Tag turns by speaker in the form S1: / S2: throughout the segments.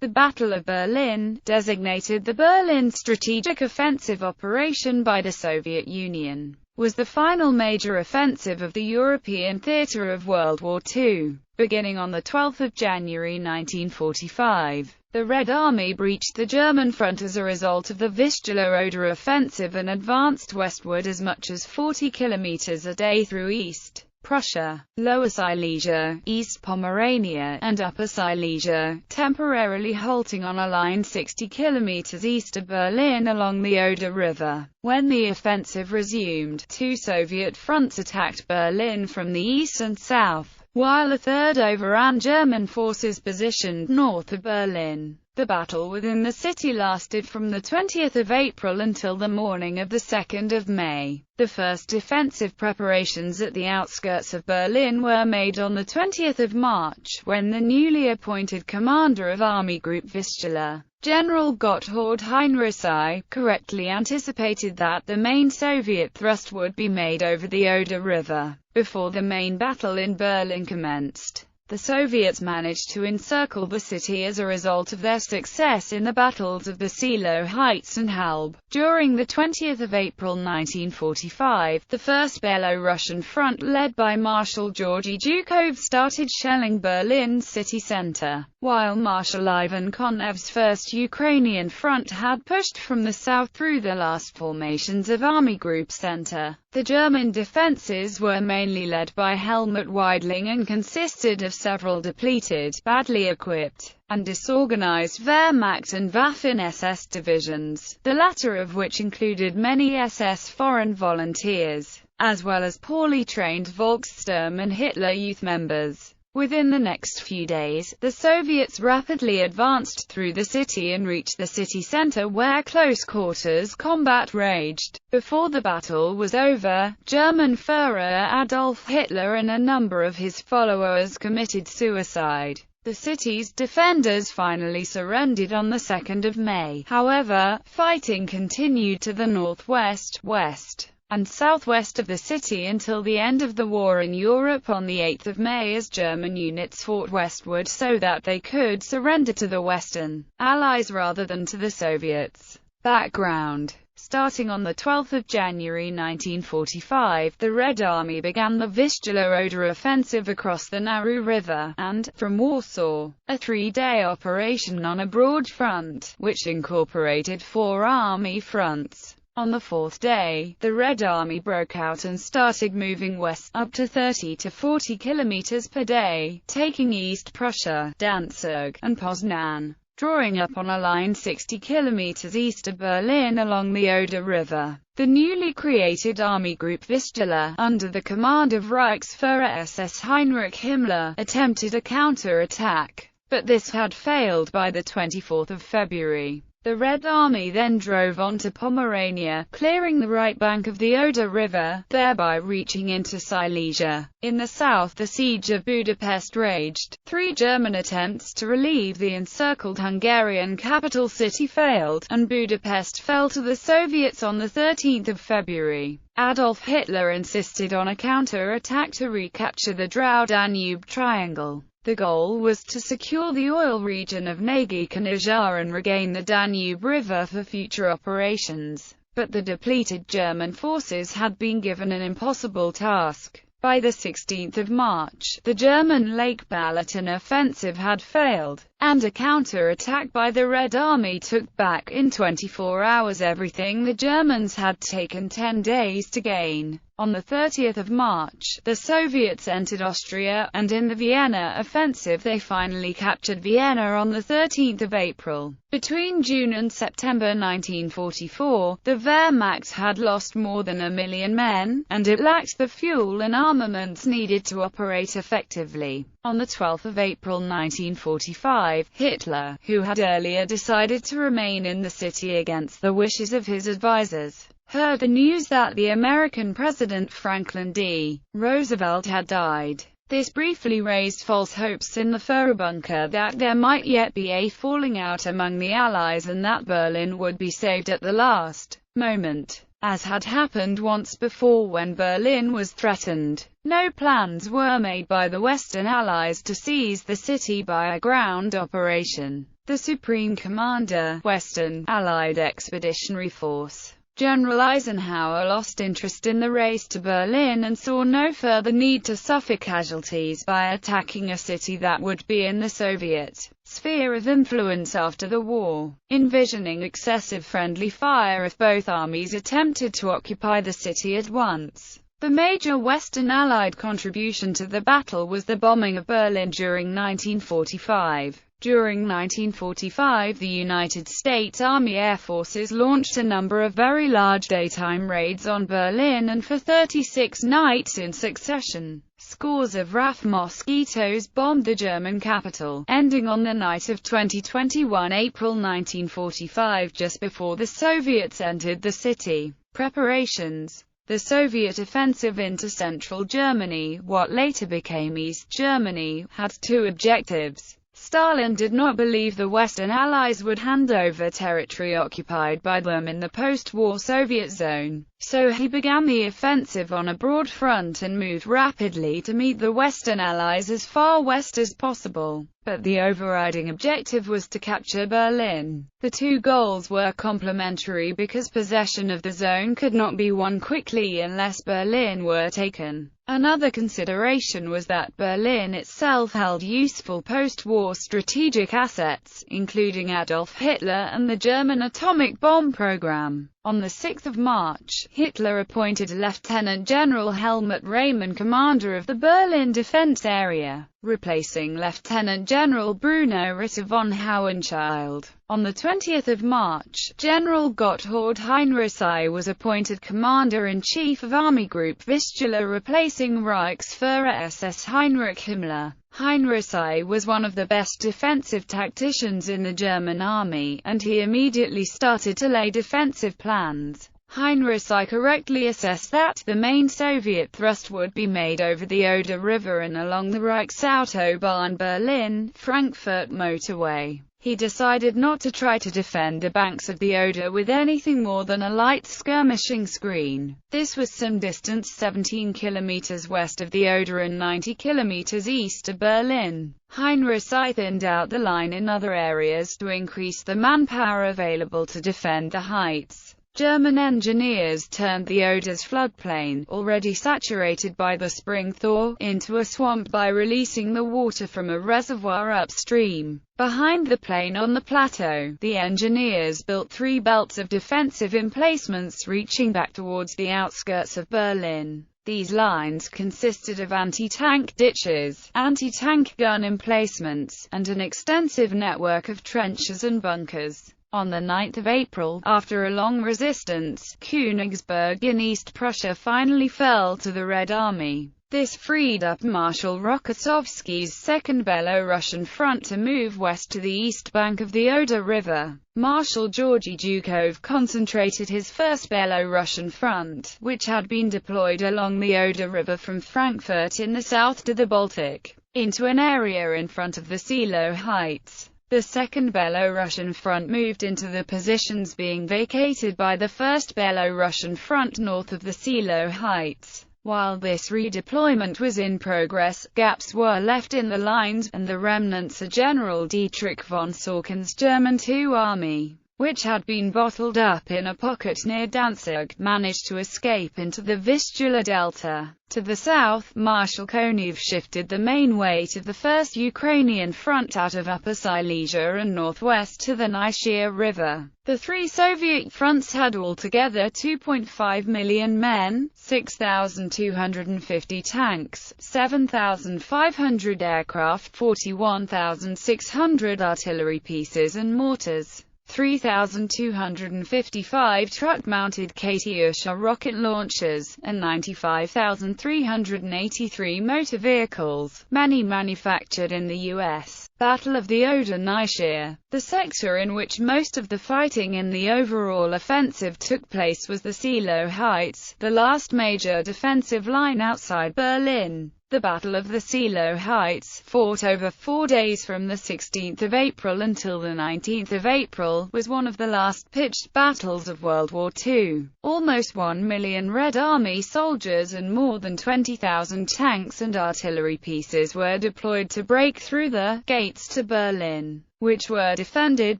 S1: The Battle of Berlin, designated the Berlin Strategic Offensive Operation by the Soviet Union, was the final major offensive of the European theater of World War II. Beginning on 12 January 1945, the Red Army breached the German front as a result of the Vistula-Oder offensive and advanced westward as much as 40 kilometers a day through East Prussia, Lower Silesia, East Pomerania, and Upper Silesia, temporarily halting on a line 60 kilometers east of Berlin along the Oder River. When the offensive resumed, two Soviet fronts attacked Berlin from the east and south, while a third overran German forces positioned north of Berlin. The battle within the city lasted from the 20th of April until the morning of the 2nd of May. The first defensive preparations at the outskirts of Berlin were made on the 20th of March, when the newly appointed commander of Army Group Vistula, General Gotthard Heinrici, correctly anticipated that the main Soviet thrust would be made over the Oder River. Before the main battle in Berlin commenced, the Soviets managed to encircle the city as a result of their success in the battles of the Seelow Heights and Halb. During the 20th of April 1945, the First Belarusian Front led by Marshal Georgy Zhukov started shelling Berlin city center, while Marshal Ivan Konev's First Ukrainian Front had pushed from the south through the last formations of Army Group Center. The German defenses were mainly led by Helmut Weidling and consisted of several depleted, badly equipped, and disorganized Wehrmacht and Waffen-SS divisions, the latter of which included many SS foreign volunteers, as well as poorly trained Volkssturm and Hitler Youth members. Within the next few days, the Soviets rapidly advanced through the city and reached the city center where close-quarters combat raged. Before the battle was over, German Führer Adolf Hitler and a number of his followers committed suicide. The city's defenders finally surrendered on the 2nd of May. However, fighting continued to the northwest, west, and southwest of the city until the end of the war in Europe on the 8th of May as German units fought westward so that they could surrender to the Western Allies rather than to the Soviets. Background. Starting on 12 January 1945, the Red Army began the Vistula-Oder offensive across the Narew River, and, from Warsaw, a three-day operation on a broad front, which incorporated four army fronts. On the fourth day, the Red Army broke out and started moving west, up to 30 to 40 kilometers per day, taking East Prussia, Danzig, and Poznan, drawing up on a line 60 kilometers east of Berlin along the Oder River. The newly created Army Group Vistula, under the command of Reichsführer SS Heinrich Himmler, attempted a counter-attack, but this had failed by the 24th of February. The Red Army then drove on to Pomerania, clearing the right bank of the Oder River, thereby reaching into Silesia. In the south, the siege of Budapest raged. 3 German attempts to relieve the encircled Hungarian capital city failed, and Budapest fell to the Soviets on the 13th of February. Adolf Hitler insisted on a counter-attack to recapture the Drau-Danube Triangle. The goal was to secure the oil region of Nagy-Kanizsa and regain the Danube River for future operations. But the depleted German forces had been given an impossible task. By the 16th of March, the German Lake Balaton offensive had failed, and a counter-attack by the Red Army took back in 24 hours everything the Germans had taken 10 days to gain. On the 30th of March, the Soviets entered Austria, and in the Vienna offensive they finally captured Vienna on the 13th of April. Between June and September 1944, the Wehrmacht had lost more than 1 million men, and it lacked the fuel and armaments needed to operate effectively. On the 12th of April 1945, Hitler, who had earlier decided to remain in the city against the wishes of his advisors, heard the news that the American President Franklin D. Roosevelt had died. This briefly raised false hopes in the Führerbunker that there might yet be a falling out among the Allies and that Berlin would be saved at the last moment. As had happened once before when Berlin was threatened, no plans were made by the Western Allies to seize the city by a ground operation. the Supreme Commander, Western Allied Expeditionary Force. General Eisenhower lost interest in the race to Berlin and saw no further need to suffer casualties by attacking a city that would be in the Soviet sphere of influence after the war, envisioning excessive friendly fire if both armies attempted to occupy the city at once. The major Western Allied contribution to the battle was the bombing of Berlin during 1945. During 1945, the United States Army Air Forces launched a number of very large daytime raids on Berlin, and for 36 nights in succession, scores of RAF Mosquitoes bombed the German capital, ending on the night of 21 April 1945, just before the Soviets entered the city. Preparations. The Soviet offensive into central Germany, what later became East Germany, had two objectives. Stalin did not believe the Western Allies would hand over territory occupied by them in the post-war Soviet zone, so he began the offensive on a broad front and moved rapidly to meet the Western Allies as far west as possible. But the overriding objective was to capture Berlin. The two goals were complementary because possession of the zone could not be won quickly unless Berlin were taken. Another consideration was that Berlin itself held useful post-war strategic assets, including Adolf Hitler and the German atomic bomb program. On 6 March, Hitler appointed Lieutenant General Helmut Rehmann commander of the Berlin defense area, replacing Lieutenant General Bruno Ritter von Hohenchild. On 20 March, General Gotthard Heinrichsey was appointed Commander-in-Chief of Army Group Vistula, replacing Reichsführer SS Heinrich Himmler. Heinrichsey was one of the best defensive tacticians in the German army, and he immediately started to lay defensive plans. Heinrichsey correctly assessed that the main Soviet thrust would be made over the Oder River and along the Reichsautobahn Berlin-Frankfurt motorway. He decided not to try to defend the banks of the Oder with anything more than a light skirmishing screen. This was some distance 17 kilometers west of the Oder and 90 kilometers east of Berlin. Heinrichsey thinned out the line in other areas to increase the manpower available to defend the heights. German engineers turned the Oder's floodplain, already saturated by the spring thaw, into a swamp by releasing the water from a reservoir upstream. Behind the plain on the plateau, the engineers built 3 belts of defensive emplacements reaching back towards the outskirts of Berlin. These lines consisted of anti-tank ditches, anti-tank gun emplacements, and an extensive network of trenches and bunkers. On 9 April, after a long resistance, Königsberg in East Prussia finally fell to the Red Army. This freed up Marshal Rokossovsky's Second Belo-Russian Front to move west to the east bank of the Oder River. Marshal Georgy Zhukov concentrated his First Belo-Russian Front, which had been deployed along the Oder River from Frankfurt in the south to the Baltic, into an area in front of the Silo Heights. The Second Belo-Russian Front moved into the positions being vacated by the First Belo-Russian Front north of the Silo Heights. While this redeployment was in progress, gaps were left in the lines, and the remnants of General Dietrich von Sorken's German II Army, which had been bottled up in a pocket near Danzig, managed to escape into the Vistula Delta. To the south, Marshal Konev shifted the main weight of the First Ukrainian Front out of Upper Silesia and northwest to the Nyschia River. The 3 Soviet fronts had altogether 2.5 million men, 6,250 tanks, 7,500 aircraft, 41,600 artillery pieces and mortars, 3,255 truck-mounted Katyusha rocket launchers, and 95,383 motor vehicles, many manufactured in the U.S. Battle of the Oder-Nyschia. The sector in which most of the fighting in the overall offensive took place was the Silo Heights, the last major defensive line outside Berlin. The Battle of the Silo Heights, fought over 4 days from the 16th of April until the 19th of April, was one of the last pitched battles of World War II. Almost 1 million Red Army soldiers and more than 20,000 tanks and artillery pieces were deployed to break through the gates to Berlin. which were defended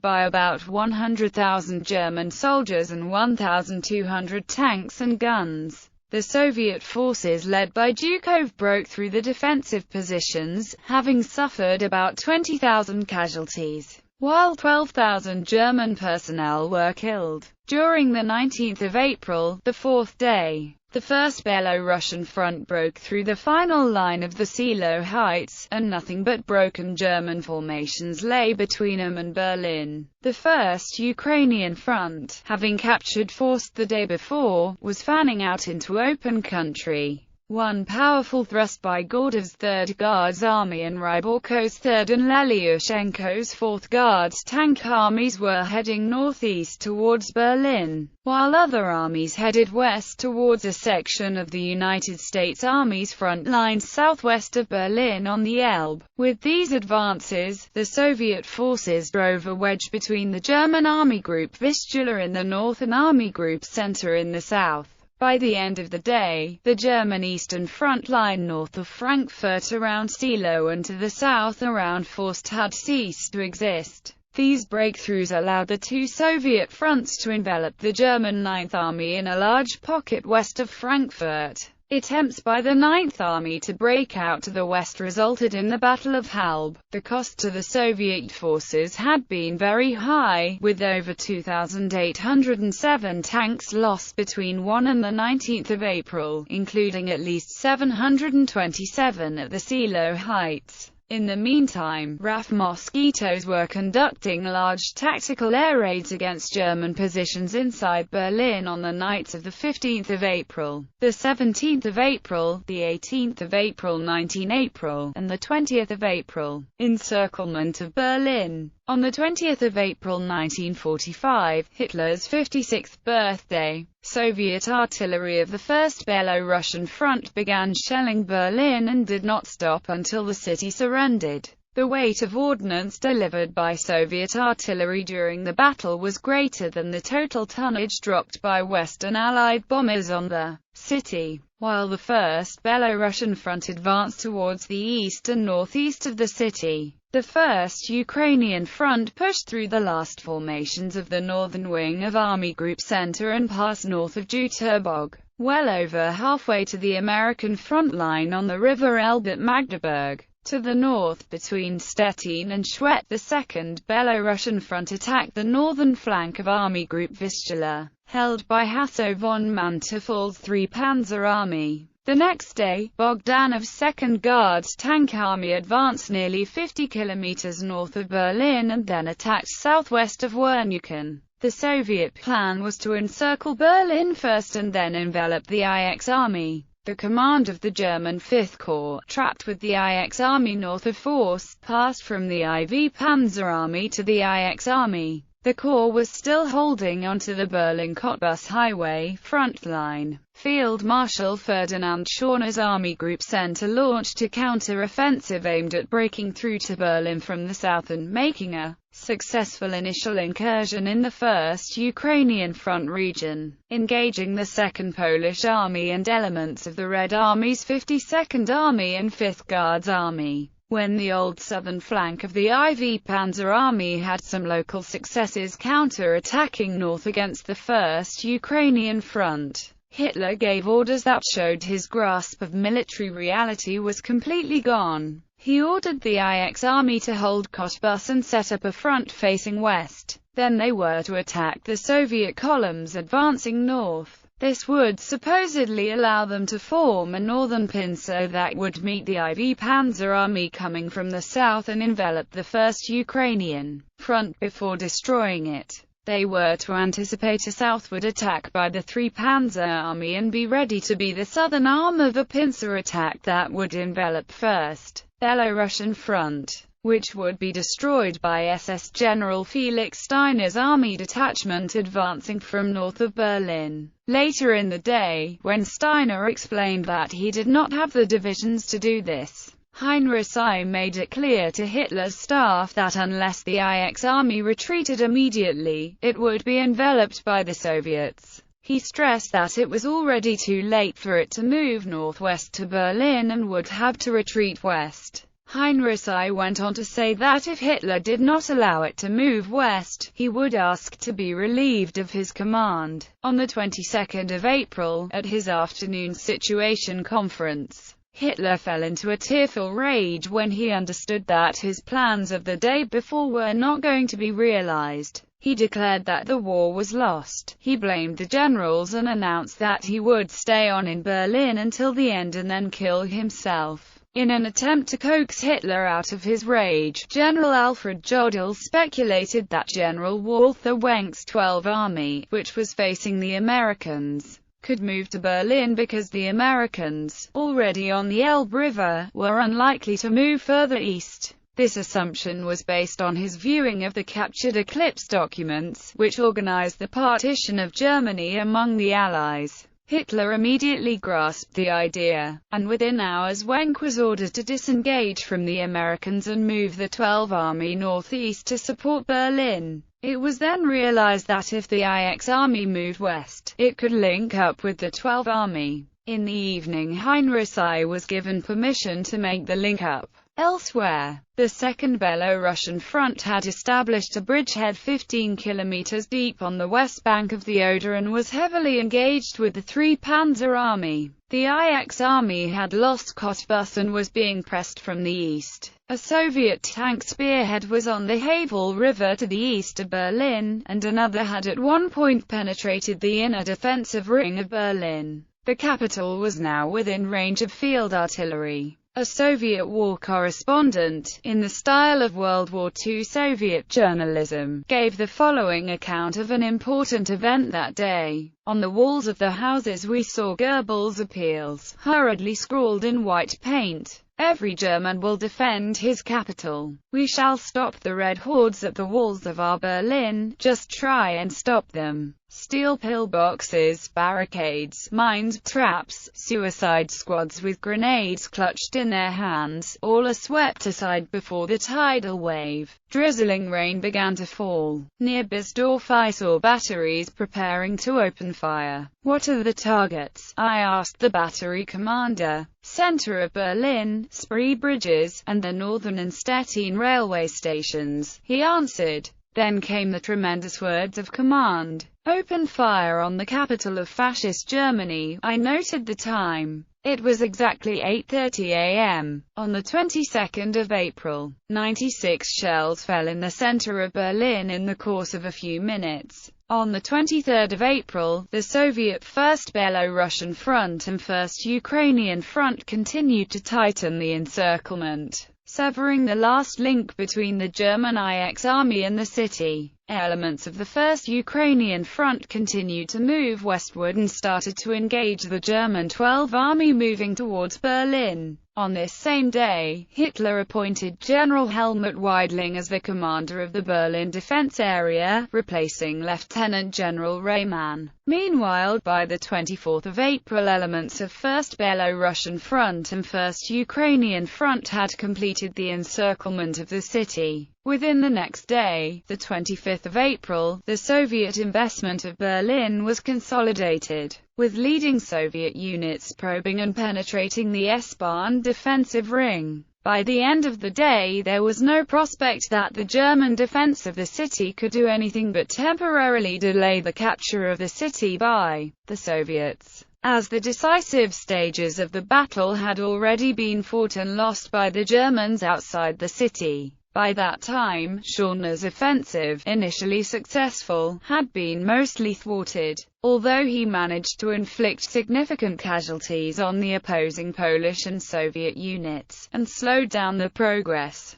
S1: by about 100,000 German soldiers and 1,200 tanks and guns. The Soviet forces led by Zhukov broke through the defensive positions, having suffered about 20,000 casualties, while 12,000 German personnel were killed. During the 19th of April, the fourth day, the First Belarusian Front broke through the final line of the Silo Heights, and nothing but broken German formations lay between them and Berlin. The First Ukrainian Front, having captured Forst the day before, was fanning out into open country. One powerful thrust by Gordev's 3rd Guards Army and Ryborko's 3rd and Lelyushenko's 4th Guards tank armies were heading northeast towards Berlin, while other armies headed west towards a section of the United States Army's front lines southwest of Berlin on the Elbe. With these advances, the Soviet forces drove a wedge between the German Army Group Vistula in the north and Army Group Center in the south. By the end of the day, the German Eastern Front line north of Frankfurt around Silo and to the south around Forst had ceased to exist. These breakthroughs allowed the two Soviet fronts to envelop the German Ninth Army in a large pocket west of Frankfurt. Attempts by the Ninth Army to break out to the west resulted in the Battle of Halbe. The cost to the Soviet forces had been very high, with over 2,807 tanks lost between 1 and the 19th of April, including at least 727 at the Silo Heights. In the meantime, RAF Mosquitoes were conducting large tactical air raids against German positions inside Berlin on the nights of the 15th of April, the 17th of April, the 18th of April, 19 April, and the 20th of April. Encirclement of Berlin. On the 20th of April 1945, Hitler's 56th birthday, Soviet artillery of the First Belarusian Front began shelling Berlin and did not stop until the city surrendered. The weight of ordnance delivered by Soviet artillery during the battle was greater than the total tonnage dropped by Western Allied bombers on the city. While the First Belarusian Front advanced towards the east and northeast of the city, the First Ukrainian Front pushed through the last formations of the northern wing of Army Group Center and passed north of Jüterbog, well over halfway to the American front line on the River Elbe at Magdeburg. To the north, between Stettin and Schwedt, the Second Belarusian Front attacked the northern flank of Army Group Vistula, held by Hasso von Manteufel's 3 Panzer Army. The next day, Bogdanov's 2nd Guards Tank Army advanced nearly 50 kilometers north of Berlin and then attacked southwest of Wernichen. The Soviet plan was to encircle Berlin first and then envelop the IX Army. The command of the German 5th Corps, trapped with the IX Army north of Forst, passed from the IV Panzer Army to the IX Army. The Corps was still holding onto the Berlin-Cottbus Highway front line. Field Marshal Ferdinand Schörner's Army Group Center launched a counter-offensive aimed at breaking through to Berlin from the south and making a successful initial incursion in the First Ukrainian Front region, engaging the 2nd Polish Army and elements of the Red Army's 52nd Army and 5th Guards Army. When the old southern flank of the IV Panzer Army had some local successes counter-attacking north against the First Ukrainian Front, Hitler gave orders that showed his grasp of military reality was completely gone. He ordered the IX Army to hold Cottbus and set up a front facing west. Then they were to attack the Soviet columns advancing north. This would supposedly allow them to form a northern pincer that would meet the IV Panzer Army coming from the south and envelop the First Ukrainian Front before destroying it. They were to anticipate a southward attack by the 3 Panzer Army and be ready to be the southern arm of a pincer attack that would envelop First Belarusian Front, which would be destroyed by SS General Felix Steiner's army detachment advancing from north of Berlin. Later in the day, when Steiner explained that he did not have the divisions to do this, Heinrich I made it clear to Hitler's staff that unless the IX Army retreated immediately, it would be enveloped by the Soviets. He stressed that it was already too late for it to move northwest to Berlin and would have to retreat west. Heinrich I went on to say that if Hitler did not allow it to move west, he would ask to be relieved of his command. On the 22nd of April, at his afternoon situation conference, Hitler fell into a tearful rage when he understood that his plans of the day before were not going to be realized. He declared that the war was lost. He blamed the generals and announced that he would stay on in Berlin until the end and then kill himself. In an attempt to coax Hitler out of his rage, General Alfred Jodl speculated that General Walther Wenck's 12th Army, which was facing the Americans, could move to Berlin because the Americans, already on the Elbe River, were unlikely to move further east. This assumption was based on his viewing of the captured Eclipse documents, which organized the partition of Germany among the Allies. Hitler immediately grasped the idea, and within hours Wenck was ordered to disengage from the Americans and move the 12th Army northeast to support Berlin. It was then realized that if the IX Army moved west, it could link up with the 12th Army. In the evening, Heinrich I was given permission to make the link-up. Elsewhere, the Second Belo-Russian Front had established a bridgehead 15 kilometers deep on the west bank of the Oder and was heavily engaged with the 3 Panzer Army. The IX Army had lost Cottbus and was being pressed from the east. A Soviet tank spearhead was on the Havel River to the east of Berlin, and another had at one point penetrated the inner defensive ring of Berlin. The capital was now within range of field artillery. A Soviet war correspondent, in the style of World War II Soviet journalism, gave the following account of an important event that day. On the walls of the houses we saw Goebbels' appeals, hurriedly scrawled in white paint. Every German will defend his capital. We shall stop the red hordes at the walls of our Berlin, just try and stop them. Steel pillboxes, barricades, mines, traps, suicide squads with grenades clutched in their hands, all are swept aside before the tidal wave. Drizzling rain began to fall. Near Bisdorf I saw batteries preparing to open fire. What are the targets? I asked the battery commander. Center of Berlin, Spree bridges, and the Northern and Stettin railway stations, he answered. Then came the tremendous words of command. Open fire on the capital of Fascist Germany. I noted the time. It was exactly 8:30 a.m. On the 22nd of April, 96 shells fell in the center of Berlin in the course of a few minutes. On the 23rd of April, the Soviet First Belo-Russian Front and First Ukrainian Front continued to tighten the encirclement, severing the last link between the German IX Army and the city. Elements of the First Ukrainian Front continued to move westward and started to engage the German 12th Army moving towards Berlin. On this same day, Hitler appointed General Helmut Weidling as the commander of the Berlin defense area, replacing Lieutenant General Rehmann. Meanwhile, by the 24th of April, elements of First Belo-Russian Front and First Ukrainian Front had completed the encirclement of the city. Within the next day, the 25th of April, the Soviet investment of Berlin was consolidated, with leading Soviet units probing and penetrating the S-Bahn defensive ring. By the end of the day, there was no prospect that the German defense of the city could do anything but temporarily delay the capture of the city by the Soviets, as the decisive stages of the battle had already been fought and lost by the Germans outside the city. By that time, Schorner's offensive, initially successful, had been mostly thwarted, although he managed to inflict significant casualties on the opposing Polish and Soviet units, and slowed down the progress